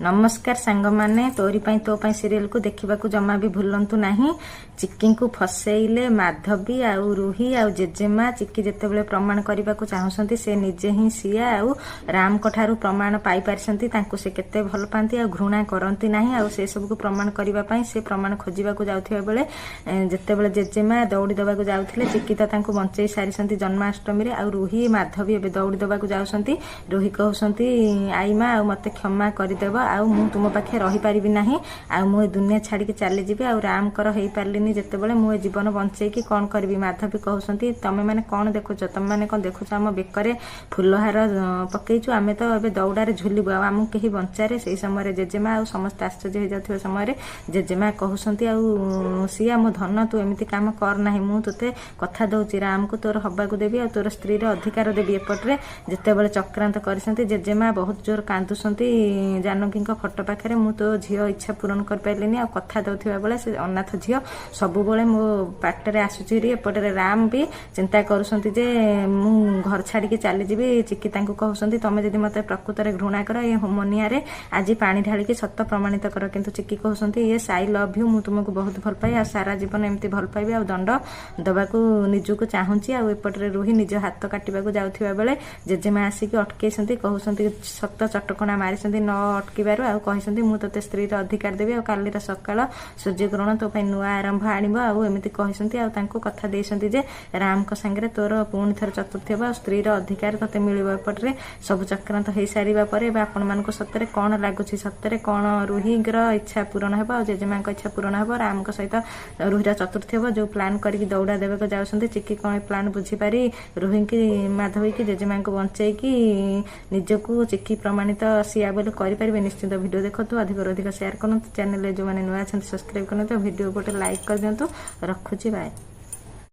नमस्कार सांग माने तोरी पाई तो पाई सीरियल को देखा जमा भी भूलु ना। चिक्की को फसैले माधवी आउ रूही आउ जेजेमा चिक्की जिते बड़े प्रमाण करने को चाहते से निजे ही सिया आउ राम ठारू प्रमाण पाई पारिसंती से केते भल पाती आ घृणा करती ना आ से सब को प्रमाण करने से प्रमाण खोजा जाउथिबा बेले जिते बड़े जेजेमा दौड़ी देवाक जाउथिले चिक्की तो बंचई सारी जन्माष्टमी रे आउ रूही माधवी एबे दौड़ी देवाक जाउसंती। रूही कहउसंती आईमा आ मते क्षमा करदेव आ मु तुम पाखे रही पारिबि नाही आ मु दुनिया छाड़ी के चली जीवी आ राम कर हेई पारलिनी जेतेबेले मु जीवन बंचई की कोन करबी। माधवी कहउसंती तमे माने कोन देखुछ तमे माने कोन देखुछ हम बेकरे फुलहार पकईचु आमे तो एबे दौड़ारे झुलिबु आ आमु केही बंचारे। सेही समय जेजेमा आ समस्त आश्चर्य हो जाथिबा समय जेजेमा कहउसंती आ सिया मो धन तू एमिति काम कर नाही मु तोते कथा दउची राम को तोर हबाकू देबी आ तोर स्त्री रे अधिकार देबी। एपटरे जेतेबेले चक्रांत करसंती जेजेमा बहुत जोर कांदुसंती जानकी फटो पाखे मु तो झील इच्छा पूरण कर पाइलिनी आ कथा दउथिबा बेले से अनाथ झील सबुबले मो पाटरे आसुची एपटरे राम भी चिंता करुसंती जे मु घर छाड़ी के चली जीवी। चिक्की तांको कहउसंती तमे जदि मते प्रकृତରେ घृणा कर ये होमनिया रे आज पानी ढाली के सत्य प्रमाणित कर। किंतु चिक्की कहउसंती ये आई लव यू मु तुमको बहुत भल पाई आ सारा जीवन एमती भल पाइबे आ दंड दबाकू निजको चाहूची आ एपटरे रूही निज हाथ काटिबाकू जाउथिबा बेले जेजेमा आसिकी अटकेसंती कहउसंती सत्य चटकणा मारिसंती न अटकिबारु आ कहिसंती मु तते स्त्री रे अधिकार देबी आ कालीर सकाळ सूर्यग्रहण तो पई नुआ आरंभ आनिबो आ एमिति कहिसंती आ तांको कथा देइसंती जे राम को संगे तोर पुणी थर चतुर्थी बा स्त्री रो अधिकार तते मिलिबो। एपटरे सब चक्रांत हेई सारिबा परे बा आपण मानको सत्तरे कोन लागुची सत्तरे कोन रूही रो इच्छा पूर्ण हेबो आ जेजेमा को इच्छा पूर्ण हेबो राम को सहित रूही रो चतुर्थी हेबो जो प्लान करी दौड़ा देबे को जाउसंती। चिक्की कोन प्लान बुझी पारी रूही की माधवी की जेजेमा को बंचई की निजको चिक्की प्रमाणित सिया बोले करि पारिबे। निश्चित वीडियो देखतु अधिक अधिक शेयर करनतु चैनल जो माने नुआ छन सब्सक्राइब करनतु वीडियो गोटे लाइक कर दियंतु। रखुची बाय।